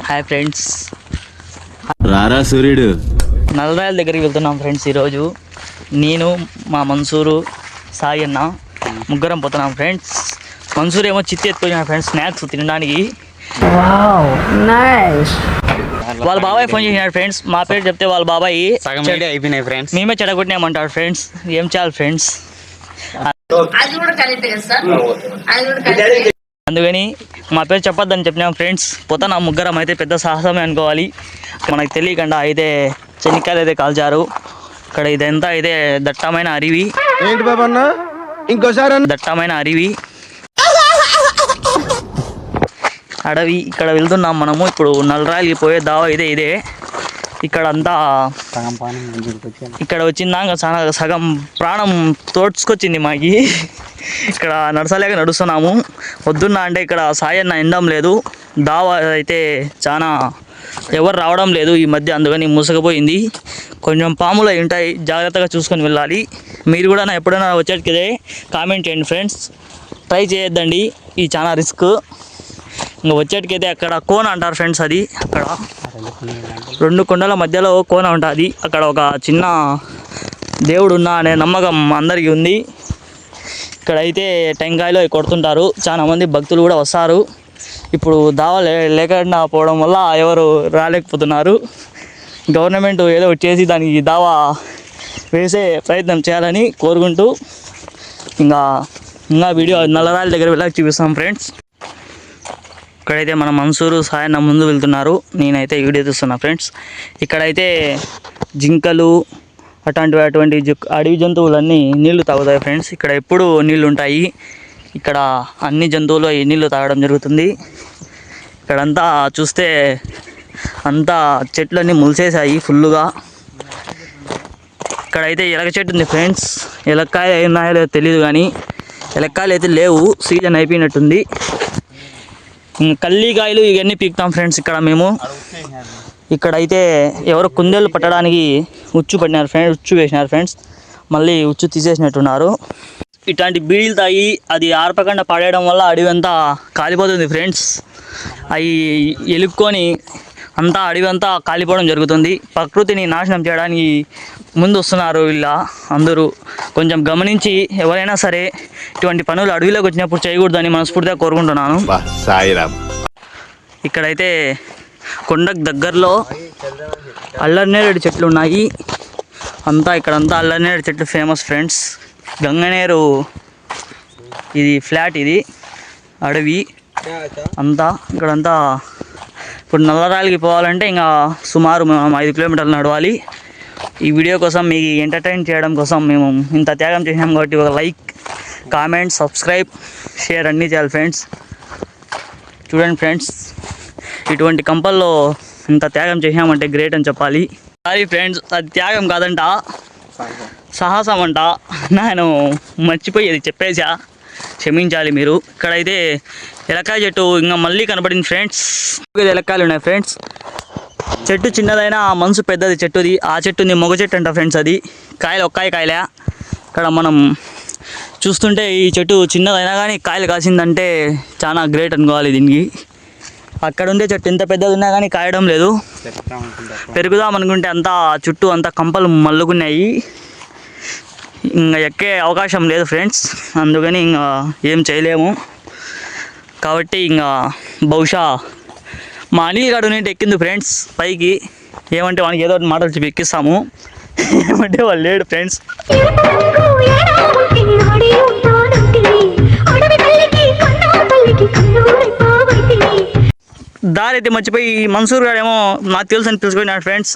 Hi friends, రారా సూర్యుడు. నల్లరాయల దగ్గరికి వెళ్తున్నాం ఫ్రెండ్స్. ఈరోజు నేను మా మన్సూరు సాయి అన్న ముగ్గురం పోతున్నాం ఫ్రెండ్స్. మన్సూర్ ఏమో చిత్తి ఎత్తుకొచ్చిన ఫ్రెండ్స్ స్నాక్స్ తినడానికి. వాళ్ళ బాబాయ్ ఫోన్ చేసినాడు ఫ్రెండ్స్. మా పేరు చెప్తే వాళ్ళ బాబాయ్ అయిపోయినాయి ఫ్రెండ్స్, మేమే చెడగొట్టినామంటాడు ఫ్రెండ్స్. ఏం చేయాలి ఫ్రెండ్స్? అందుకని మా పేరు చెప్పొద్దని చెప్పినాం ఫ్రెండ్స్. పోతాను ముగ్గురం అయితే పెద్ద సాహసమే అనుకోవాలి. మనకు తెలియకుండా అయితే చెనిక్కాయలు అయితే కాల్చారు. ఇక్కడ ఇదంతా అయితే దట్టమైన అడవి. ఏంటి బాబా అన్న ఇంకోసారి దట్టమైన అడవి ఇక్కడ వెళ్తున్నాం మనము. ఇప్పుడు నల్లరాయలకి పోయే దావా ఇదే. ఇక్కడ అంతా ఇక్కడ వచ్చిందాక చాలా సగం ప్రాణం తోడ్చుకొచ్చింది మాకి. ఇక్కడ నడసలేక నడుస్తున్నాము. వద్దున్నా అంటే ఇక్కడ సాయన్న ఎండం లేదు. దావా అయితే చాలా ఎవరు రావడం లేదు ఈ మధ్య, అందుకని మూసకపోయింది. కొంచెం పాములు అయి ఉంటాయి, జాగ్రత్తగా చూసుకొని వెళ్ళాలి. మీరు కూడా ఎప్పుడైనా వచ్చేటికే కామెంట్ చేయండి ఫ్రెండ్స్. ట్రై చేయొద్దండి, ఇది చాలా రిస్క్. ఇంకా వచ్చేటికైతే అక్కడ కోన అంటారు ఫ్రెండ్స్. అది అక్కడ 2 కొండల మధ్యలో కోన ఉంటుంది. అక్కడ ఒక చిన్న దేవుడు ఉన్నా అనే నమ్మకం అందరికీ ఉంది. ఇక్కడైతే టెంకాయలు కొడుతుంటారు, చాలా మంది భక్తులు కూడా వస్తారు. ఇప్పుడు దావా లేకుండా పోవడం వల్ల ఎవరు రాలేకపోతున్నారు. గవర్నమెంట్ ఏదో చేసి దానికి దావా వేసే ప్రయత్నం చేయాలని కోరుకుంటూ ఇంకా వీడియో నల్లరాయల దగ్గర వెళ్ళాక చూపిస్తాం ఫ్రెండ్స్. ఇక్కడైతే మన మన్సూరు సాయన్న ముందు వెళ్తున్నారు, నేనైతే వీడియో తీస్తున్నా ఫ్రెండ్స్. ఇక్కడైతే జింకలు అటువంటి అడవి జంతువులన్నీ నీళ్లు తాగుతాయి ఫ్రెండ్స్. ఇక్కడ ఎప్పుడు నీళ్ళు ఉంటాయి. ఇక్కడ అన్ని జంతువులు ఈ నీళ్లు తాగడం జరుగుతుంది. ఇక్కడంతా చూస్తే అంతా చెట్లన్నీ ములిసేసాయి ఫుల్లుగా. ఇక్కడైతే ఎలక చెట్టు ఉంది ఫ్రెండ్స్. ఎలక్కాయలు ఉన్నాయో లేదో తెలియదు, కానీ ఎలక్కాయలు అయితే లేవు, సీజన్ అయిపోయినట్టుంది. కల్లికాయలు ఇవన్నీ పీకుతాం ఫ్రెండ్స్. ఇక్కడ మేము ఇక్కడైతే ఎవరు కుందేళ్ళు పట్టడానికి ఉచ్చు వేసినారు ఫ్రెండ్స్. మళ్ళీ ఉచ్చు తీసేసినట్టున్నారు. ఇట్లాంటి బీడీలు తాగి అది ఆర్పకుండా పడేయడం వల్ల అడవి అంతా కాలిపోతుంది ఫ్రెండ్స్. అవి ఎలుక్కొని అంతా అడవి అంతా కాలిపోవడం జరుగుతుంది. ప్రకృతిని నాశనం చేయడానికి ముందు వస్తున్నారు వీళ్ళ అందరూ. కొంచెం గమనించి ఎవరైనా సరే ఇటువంటి పనులు అడవిలోకి వచ్చినప్పుడు చేయకూడదని మనస్ఫూర్తిగా కోరుకుంటున్నాను. ఇక్కడైతే కొండకు దగ్గరలో అల్లరినేరేడు చెట్లు ఉన్నాయి. ఇక్కడంతా అల్లరినేరేడు చెట్లు ఫేమస్ ఫ్రెండ్స్. గంగనేరు ఇది ఫ్లాట్, ఇది అడవి అంతా. ఇక్కడంతా ఇప్పుడు నల్లరాయలకి పోవాలంటే ఇంకా సుమారు 5 కిలోమీటర్లు నడవాలి. ఈ వీడియో కోసం మీకు ఎంటర్టైన్ చేయడం కోసం మేము ఇంత త్యాగం చేసాం కాబట్టి ఒక లైక్, కామెంట్, సబ్స్క్రైబ్, షేర్ అన్నీ చేయాలి ఫ్రెండ్స్. చూడండి ఫ్రెండ్స్, ఇటువంటి కంపల్లో ఇంత త్యాగం చేసామంటే గ్రేట్ అని చెప్పాలి. సారీ ఫ్రెండ్స్, అది త్యాగం కాదంట, సాహసం అంట. నేను మర్చిపోయేది చెప్పేసా, క్షమించాలి మీరు. ఇక్కడైతే ఎలక్కాయ చెట్టు ఇంకా మళ్ళీ కనబడింది ఫ్రెండ్స్. ఎలక్కాయలు ఉన్నాయి ఫ్రెండ్స్. చెట్టు చిన్నదైనా మనసు పెద్దది చెట్టుది. ఆ చెట్టుని మొగ చెట్టు అంట ఫ్రెండ్స్. అది కాయలు కాయలే. ఇక్కడ మనం చూస్తుంటే ఈ చెట్టు చిన్నదైనా కానీ కాయలు కాసిందంటే చాలా గ్రేట్ అనుకోవాలి దీనికి. అక్కడ ఉండే చెట్టు ఎంత పెద్దది ఉన్నా కానీ కాయడం లేదు. పెరుగుదాం అనుకుంటే అంతా చుట్టూ అంతా కంపలు మల్లుకున్నాయి. ఇంకా ఎక్కే అవకాశం లేదు ఫ్రెండ్స్. అందుకని ఇంకా ఏం చేయలేము. కాబట్టి ఇంకా బహుశా మా అనిల్ గారు నేను ఎక్కింది ఫ్రెండ్స్ పైకి. ఏమంటే వానికి ఏదో మాటలు చెప్పి ఎక్కిస్తాము. ఏమంటే వాళ్ళు లేడు ఫ్రెండ్స్. దారి అయితే మర్చిపోయి మన్సూర్ గారు ఏమో నాకు తెలుసు అని పిలుచుకున్నాడు ఫ్రెండ్స్.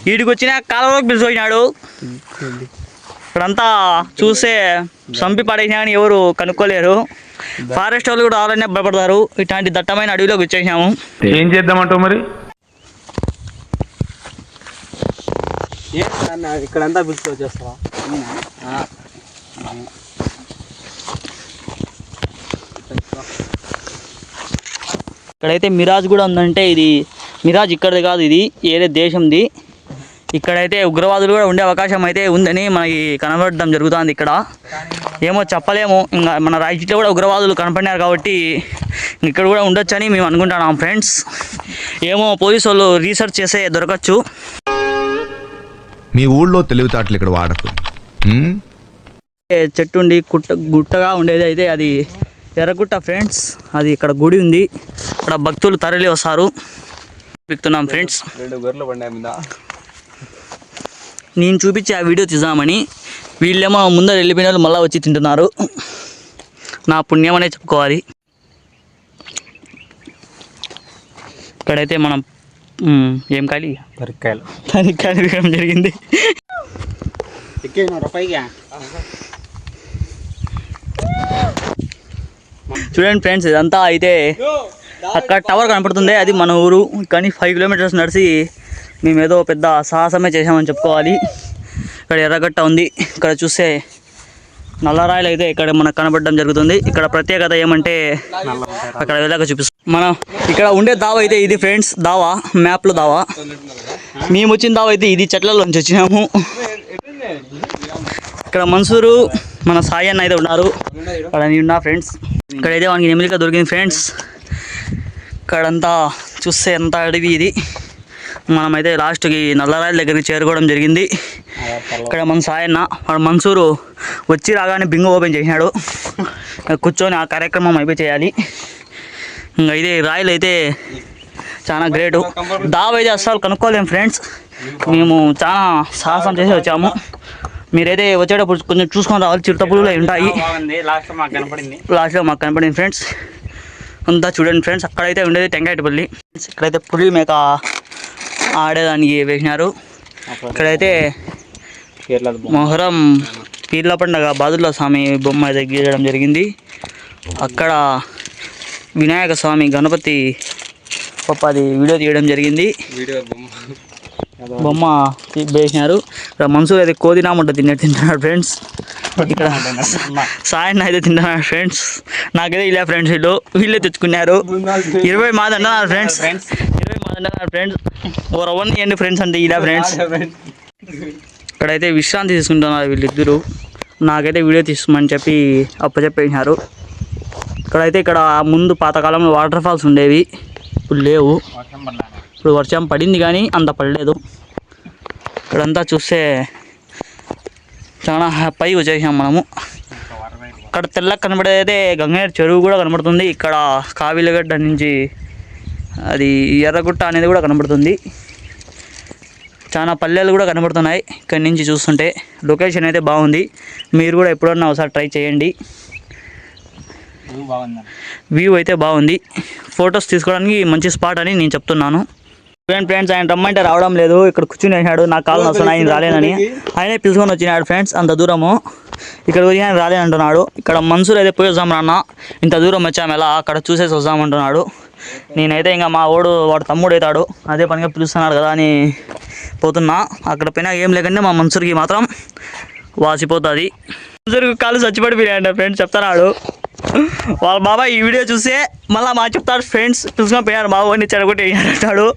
వీడికి వచ్చిన కాలంలోకి పిలుచుకున్నాడు. ఇక్కడంతా చూస్తే చంపి పడేసినా కానీ ఎవరు కనుక్కోలేరు. ఫారెస్ట్ వాళ్ళు కూడా ఆలనే భయపడతారు. ఇట్లాంటి దట్టమైన అడవిలోకి వచ్చేసాము. ఏం చేద్దామంటావు మరి? ఇక్కడంతా పిలుచుకు వచ్చేస్తావా? ఇక్కడైతే మిరాజ్ కూడా ఉందంటే ఇది మిరాజ్ ఇక్కడిది కాదు, ఇది ఏదే దేశంది. ఇక్కడైతే ఉగ్రవాదులు కూడా ఉండే అవకాశం అయితే ఉందని మనకి కనబడడం జరుగుతుంది ఇక్కడ. ఏమో చెప్పలేము, ఇంకా మన రాయచోటిలో కూడా ఉగ్రవాదులు కనపడినారు కాబట్టి ఇక్కడ కూడా ఉండొచ్చని మేము అనుకుంటున్నాం ఫ్రెండ్స్. ఏమో పోలీసు వాళ్ళు రీసెర్చ్ చేసే దొరకచ్చు. మీ ఊళ్ళో తెలివితేటలు ఇక్కడ వాడకు. చెట్టు ఉండి గుట్టగా ఉండేది అయితే అది ఎర్రగుట్ట ఫ్రెండ్స్. అది ఇక్కడ గుడి ఉంది, ఇక్కడ భక్తులు తరలి వస్తారు. ఎక్కుతున్నాం ఫ్రెండ్స్. 2 గొర్రెలు బండి మీద నేను చూపించి ఆ వీడియో తీద్దామని వీళ్ళేమో ముందర వెళ్ళిపోయిన వాళ్ళు మళ్ళీ వచ్చి తింటున్నారు. నా పుణ్యం అనే చెప్పుకోవాలి. ఇక్కడైతే మనం ఏం కాలి పరికాయలు వినడం జరిగింది. చూడండి ఫ్రెండ్స్, ఇదంతా అయితే అక్కడ టవర్ కనపడుతుంది, అది మన ఊరు. కానీ 5 కిలోమీటర్స్ నడిచి మేమేదో పెద్ద సాహసమే చేసామని చెప్పుకోవాలి. ఇక్కడ ఎర్రగట్ట ఉంది, ఇక్కడ చూస్తే నల్లరాయలు అయితే ఇక్కడ మనకు కనపడడం జరుగుతుంది. ఇక్కడ ప్రత్యేకత ఏమంటే అక్కడ వెళ్ళాక చూపిస్తాం. మనం ఇక్కడ ఉండే దావా అయితే ఇది ఫ్రెండ్స్, దావా మ్యాప్లో దావా. మేము వచ్చిన దావా అయితే ఇది, చెట్లలోంచి వచ్చినాము. ఇక్కడ మన్సూరు మన సాయి అన్న అయితే ఉన్నారు, అక్కడ నేను ఉన్నా ఫ్రెండ్స్. ఇక్కడైతే మనకి నెమిలిక దొరికింది ఫ్రెండ్స్. ఇక్కడంతా చూస్తే ఎంత అడవి ఇది. మనమైతే లాస్ట్కి నల్లరాయల దగ్గరికి చేరుకోవడం జరిగింది. ఇక్కడ మన సాయన్న వాడు మన్సూరు వచ్చి రాగానే బింగో ఓపెన్ చేసినాడు. కూర్చొని ఆ కార్యక్రమం అయిపోయి చేయాలి. ఇంకా ఇదే రాయలు అయితే చాలా గ్రేటు. దావ అయితే అస్సలు కనుక్కోలేము ఫ్రెండ్స్, మేము చాలా సాహసం చేసి వచ్చాము. మీరైతే వచ్చేటప్పుడు కొంచెం చూసుకొని రావాలి, చిరుతపులు ఉంటాయి. లాస్ట్లో మాకు కనపడింది ఫ్రెండ్స్. అంతా చూడండి ఫ్రెండ్స్. అక్కడైతే ఉండేది టెంకాయపల్లి. ఇక్కడైతే పులి మేక ఆడేదానికి వేసినారు. ఇక్కడైతే మొహరం పీర్ల పండుగ బాదుల్లా స్వామి బొమ్మ అయితే గీయడం జరిగింది. అక్కడ వినాయక స్వామి గణపతి పప్పది వీడియో తీయడం జరిగింది. బొమ్మ వేసినారు. ఇక్కడ మన్సూర్ అయితే కోదినామంట తింటున్నాడు ఫ్రెండ్స్. ఇక్కడ సాయన్న అయితే తింటున్నాడు ఫ్రెండ్స్. నాకైతే ఇలా ఫ్రెండ్స్ వీళ్ళే తెచ్చుకున్నారు. 20 మంది అంటున్నారు ఫ్రెండ్స్, 20 మంది అంటున్నారు ఫ్రెండ్స్. ఓరవన్ ఇవ్వండి ఫ్రెండ్స్ అంటే ఇలా ఫ్రెండ్స్. ఇక్కడైతే విశ్రాంతి తీసుకుంటున్నారు వీళ్ళిద్దరు. నాకైతే వీడియో తీసుకోమని చెప్పి అప్పచెప్పేసినారు. ఇక్కడైతే ఇక్కడ ముందు పాతకాలంలో వాటర్ ఫాల్స్ ఉండేవి, ఇప్పుడు లేవు. ఇప్పుడు వర్షం పడింది కానీ అంత పడలేదు. ఇక్కడంతా చూస్తే చాలా పై వచ్చేసాం మనము. ఇక్కడ తెల్లగా కనబడేదైతే గంగనేరు చెరువు కూడా కనబడుతుంది. ఇక్కడ కావిలగడ్డ నుంచి అది ఎర్రగుట్ట అనేది కూడా కనబడుతుంది. చాలా పల్లెలు కూడా కనబడుతున్నాయి ఇక్కడి నుంచి చూస్తుంటే. లొకేషన్ అయితే బాగుంది, మీరు కూడా ఎప్పుడన్నా ఒకసారి ట్రై చేయండి. వ్యూ అయితే బాగుంది, ఫొటోస్ తీసుకోవడానికి మంచి స్పాట్ అని నేను చెప్తున్నాను. ఫ్రెండ్స్ ఆయన రమ్మంటే రావడం లేదు, ఇక్కడ కూర్చుని వేసినాడు. నాకు కాళ్ళు వస్తున్నాయి ఆయన రాలేనని. ఆయనే పిలుచుకొని వచ్చినాడు ఫ్రెండ్స్. అంత దూరము ఇక్కడ వచ్చి ఆయన రాలేనంటున్నాడు. ఇక్కడ మన్సూర్ అయితే పోయి వద్దాం నాన్న, ఇంత దూరం వచ్చాము ఎలా, అక్కడ చూసేసి వద్దామంటున్నాడు. నేనైతే ఇంకా మా వాడు తమ్ముడు అవుతాడు, అదే పనిగా పిలుస్తున్నాడు కదా అని పోతున్నా. అక్కడ పైన ఏం లేకంటే మా మన్సూర్కి మాత్రం వాసిపోతుంది. మన్సూర్కి కాళ్ళు చచ్చిపడిపోయాడు ఫ్రెండ్స్ చెప్తున్నాడు. వాళ్ళ బాబాయ్ ఈ వీడియో చూస్తే మళ్ళీ మా చెప్తాడు ఫ్రెండ్స్, పిలుచుకొని పోయాడు బాబు చెడగొట్టి అంటాడు.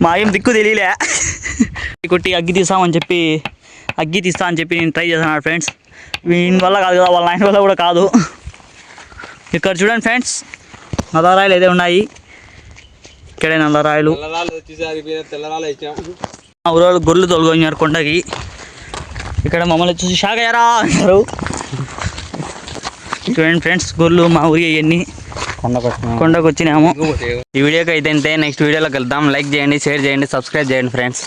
మా ఏం దిక్కు తెలియలే. కొట్టి అగ్గి తీస్తామని చెప్పి నేను ట్రై చేస్తున్నాను ఫ్రెండ్స్. వీని వల్ల కాదు కదా, వాళ్ళ ఆయన వల్ల కూడా కాదు. ఇక్కడ చూడండి ఫ్రెండ్స్, నల్లరాయలు అయితే ఉన్నాయి. ఇక్కడే నల్లరాయలు. మా ఊరు గొర్రెలు తొలగొన్నారు కొండకి. ఇక్కడ మమ్మల్ని చూసి షాక్ అయ్యారా అంటారు. చూడండి ఫ్రెండ్స్, గొర్రెలు మా ఊరి అవన్నీ కొండకు వచ్చినాము. ఈ వీడియోకి అయితే నెక్స్ట్ వీడియోలో కలుద్దాం. లైక్ చేయండి, షేర్ చేయండి, సబ్స్క్రైబ్ చేయండి ఫ్రెండ్స్.